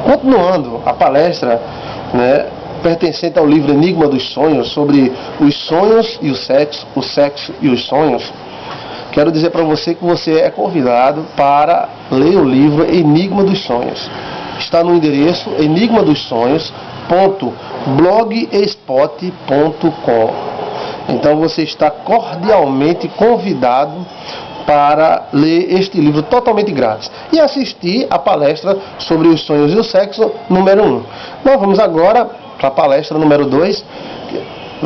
Continuando a palestra, né, pertencente ao livro Enigma dos Sonhos, sobre os sonhos e o sexo e os sonhos, quero dizer para você que você é convidado para ler o livro Enigma dos Sonhos. Está no endereço enigmadossonhos.blogspot.com. Então você está cordialmente convidado para ler este livro totalmente grátis e assistir a palestra sobre os sonhos e o sexo número 1. Nós vamos agora para a palestra número 2.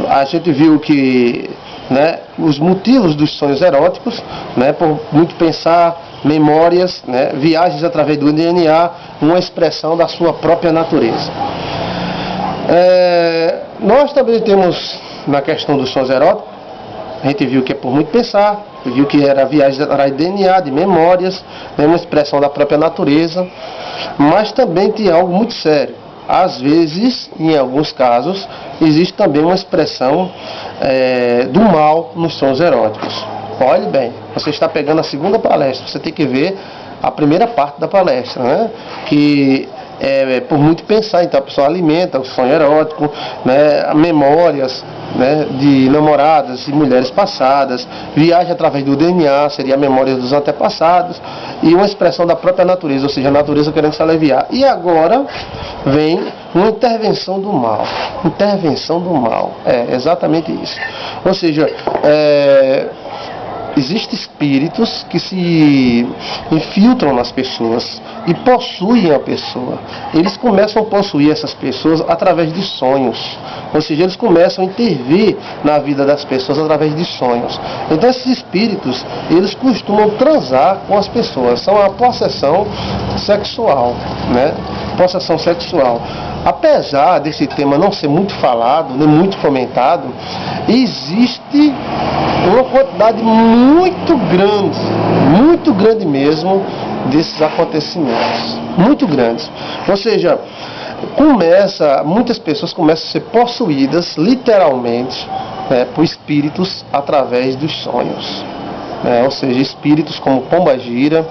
A gente viu que, né, os motivos dos sonhos eróticos, né, por muito pensar, memórias, né, viagens através do DNA, uma expressão da sua própria natureza. Nós também temos, na questão dos sonhos eróticos, a gente viu que é por muito pensar, viu que era viagem através de DNA, de memórias, né, uma expressão da própria natureza, mas também tem algo muito sério. Às vezes, em alguns casos, existe também uma expressão do mal nos sonhos eróticos. Olhe bem, você está pegando a segunda palestra, você tem que ver a primeira parte da palestra, né? Que por muito pensar, então a pessoa alimenta o sonho erótico, né? Memórias, né, de namoradas e mulheres passadas, viagem através do DNA, seria a memória dos antepassados, e uma expressão da própria natureza, ou seja, a natureza querendo se aliviar. E agora vem uma intervenção do mal. Intervenção do mal, exatamente isso. Ou seja, existem espíritos que se infiltram nas pessoas e possuem a pessoa. Eles começam a possuir essas pessoas através de sonhos. Ou seja, eles começam a intervir na vida das pessoas através de sonhos. Então esses espíritos, eles costumam transar com as pessoas. São a possessão sexual, né? Possessão sexual. Apesar desse tema não ser muito falado, nem muito comentado, existe uma quantidade muito grande mesmo, desses acontecimentos. Muito grandes. Ou seja, muitas pessoas começam a ser possuídas, literalmente, por espíritos através dos sonhos. Ou seja, espíritos como pombagira,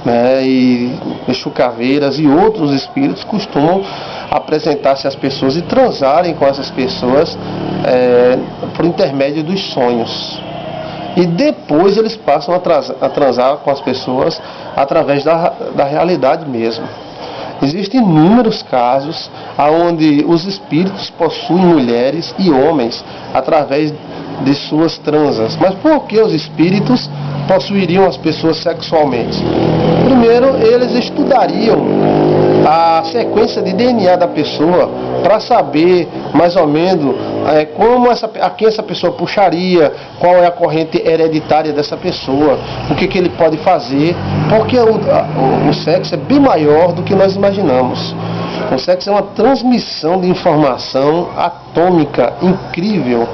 né, e chucaveiras e outros espíritos costumam apresentar-se às pessoas e transarem com essas pessoas por intermédio dos sonhos. E depois eles passam a transar com as pessoas através da realidade mesmo. Existem inúmeros casos onde os espíritos possuem mulheres e homens através de suas transas. Mas por que os espíritos possuiriam as pessoas sexualmente? Primeiro, eles estudariam a sequência de DNA da pessoa para saber mais ou menos a quem essa pessoa puxaria, qual é a corrente hereditária dessa pessoa, o que ele pode fazer, porque o sexo é bem maior do que nós imaginamos. O sexo é uma transmissão de informação atômica incrível.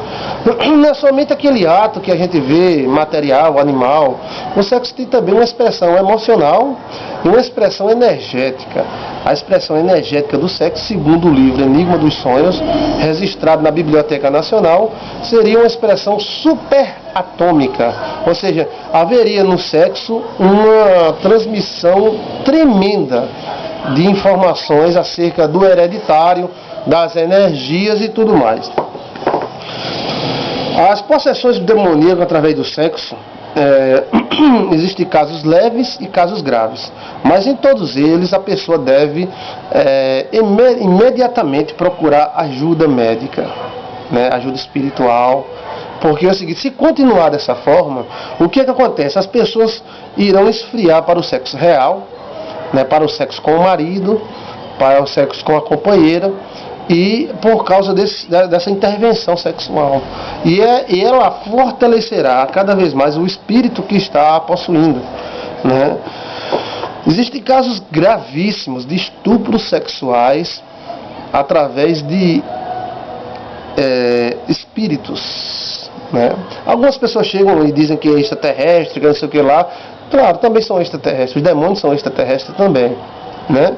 Não é somente aquele ato que a gente vê, material, animal. O sexo tem também uma expressão emocional e uma expressão energética. A expressão energética do sexo, segundo o livro Enigma dos Sonhos, registrado na Biblioteca Nacional, seria uma expressão superatômica. Ou seja, haveria no sexo uma transmissão tremenda de informações acerca do hereditário, das energias e tudo mais. As possessões demoníacas através do sexo, existem casos leves e casos graves, mas em todos eles a pessoa deve imediatamente procurar ajuda médica, né, ajuda espiritual, porque é o seguinte: se continuar dessa forma, o que acontece? As pessoas irão esfriar para o sexo real, né, para o sexo com o marido, para o sexo com a companheira, e por causa dessa intervenção sexual. E ela fortalecerá cada vez mais o espírito que está possuindo, né? Existem casos gravíssimos de estupros sexuais através de espíritos, né? Algumas pessoas chegam e dizem que é extraterrestre, que não sei o que lá. Claro, também são extraterrestres, os demônios são extraterrestres também, né?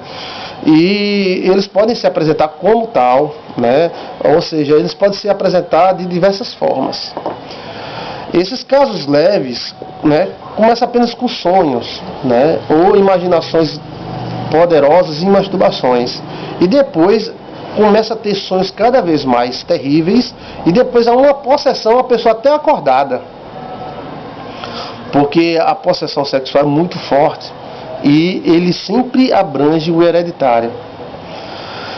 E eles podem se apresentar como tal, né? Ou seja, eles podem se apresentar de diversas formas. Esses casos leves, né, começam apenas com sonhos, né, ou imaginações poderosos em masturbações. E depois começa a ter sonhos cada vez mais terríveis, e depois há uma possessão, a pessoa até acordada. Porque a possessão sexual é muito forte e ele sempre abrange o hereditário.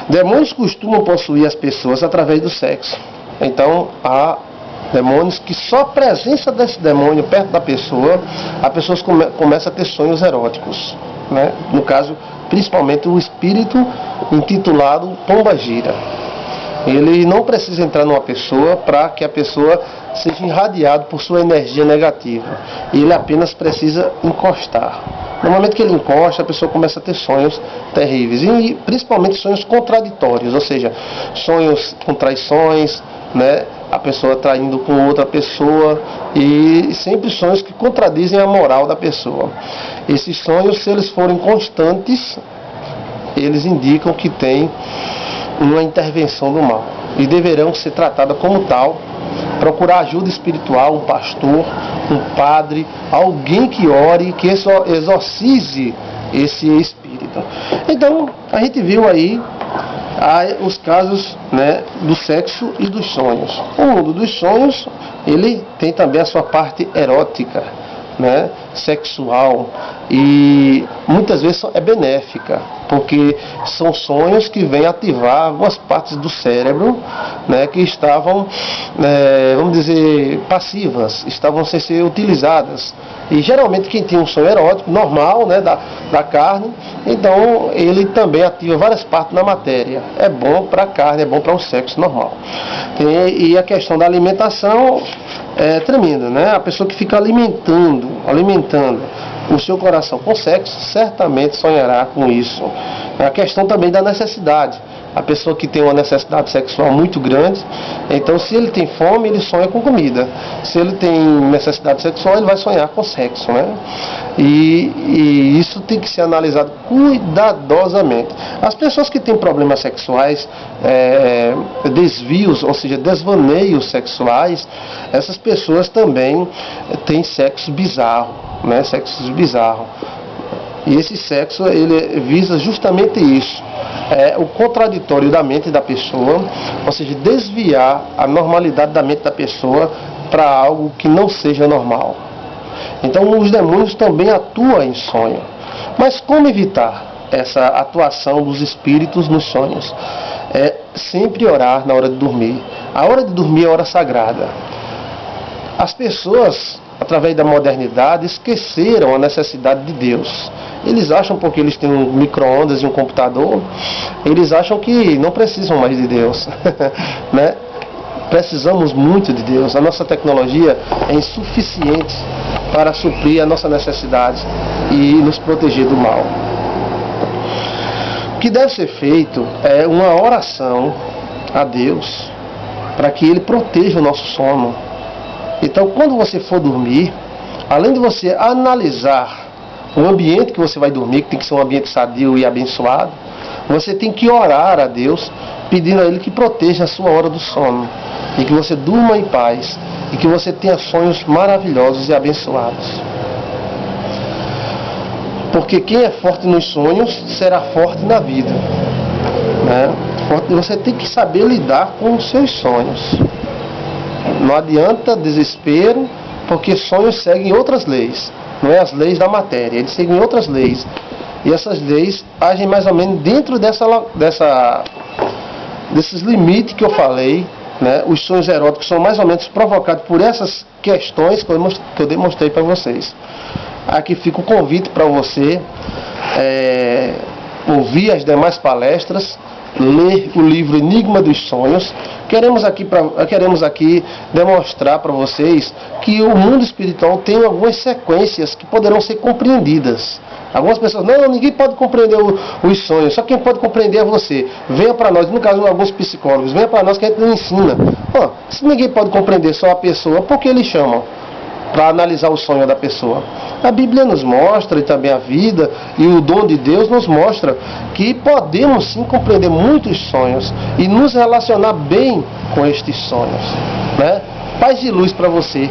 Demônios costumam possuir as pessoas através do sexo. Então há demônios que só a presença desse demônio perto da pessoa, a pessoa começa a ter sonhos eróticos, né? No caso, principalmente o espírito intitulado Pombagira. Ele não precisa entrar numa pessoa para que a pessoa seja irradiada por sua energia negativa. Ele apenas precisa encostar. No momento que ele encosta, a pessoa começa a ter sonhos terríveis. E principalmente sonhos contraditórios, ou seja, sonhos com traições, né? A pessoa traindo com outra pessoa, e sempre sonhos que contradizem a moral da pessoa. Esses sonhos, se eles forem constantes, eles indicam que tem uma intervenção do mal e deverão ser tratadas como tal. Procurar ajuda espiritual, um pastor, um padre, alguém que ore, que exorcize esse espírito. Então, a gente viu aí os casos, né, do sexo e dos sonhos. O mundo dos sonhos, ele tem também a sua parte erótica, né, sexual, e muitas vezes é benéfica, porque são sonhos que vêm ativar algumas partes do cérebro, né, que estavam, vamos dizer, passivas, estavam sem ser utilizadas. E geralmente quem tem um sonho erótico normal, né, da carne, então ele também ativa várias partes na matéria. É bom para a carne, é bom para um sexo normal. E a questão da alimentação é tremenda, né? A pessoa que fica alimentando o seu coração com sexo, certamente sonhará com isso. A questão também da necessidade. A pessoa que tem uma necessidade sexual muito grande, então se ele tem fome, ele sonha com comida. Se ele tem necessidade sexual, ele vai sonhar com sexo, né? E isso tem que ser analisado cuidadosamente. As pessoas que têm problemas sexuais, desvios, ou seja, desvaneios sexuais, essas pessoas também têm sexo bizarro, né? Sexo bizarro. E esse sexo, ele visa justamente isso, o contraditório da mente da pessoa, ou seja, desviar a normalidade da mente da pessoa para algo que não seja normal. Então os demônios também atuam em sonho. Mas como evitar essa atuação dos espíritos nos sonhos? É sempre orar na hora de dormir. A hora de dormir é a hora sagrada. As pessoas, através da modernidade, esqueceram a necessidade de Deus. Eles acham, porque eles têm um micro-ondas e um computador, eles acham que não precisam mais de Deus. Né? Precisamos muito de Deus. A nossa tecnologia é insuficiente para suprir a nossa necessidade e nos proteger do mal. O que deve ser feito é uma oração a Deus para que Ele proteja o nosso sono. Então, quando você for dormir, além de você analisar o ambiente que você vai dormir, que tem que ser um ambiente sadio e abençoado, você tem que orar a Deus, pedindo a Ele que proteja a sua hora do sono, e que você durma em paz, e que você tenha sonhos maravilhosos e abençoados. Porque quem é forte nos sonhos, será forte na vida, né? Você tem que saber lidar com os seus sonhos. Não adianta desespero, porque sonhos seguem outras leis. Não é as leis da matéria, eles seguem outras leis. E essas leis agem mais ou menos dentro desses limites que eu falei, né? Os sonhos eróticos são mais ou menos provocados por essas questões que eu demonstrei para vocês. Aqui fica o convite para você ouvir as demais palestras, ler o livro Enigma dos Sonhos. Queremos aqui demonstrar para vocês que o mundo espiritual tem algumas sequências que poderão ser compreendidas. Algumas pessoas, não, ninguém pode compreender os sonhos, só quem pode compreender é você. Venha para nós, no caso alguns psicólogos, venha para nós que a gente ensina. Se ninguém pode compreender só a pessoa, por que eles chamam? Para analisar o sonho da pessoa. A Bíblia nos mostra, e também a vida e o dom de Deus nos mostra que podemos sim compreender muitos sonhos e nos relacionar bem com estes sonhos, né? Paz e luz para você.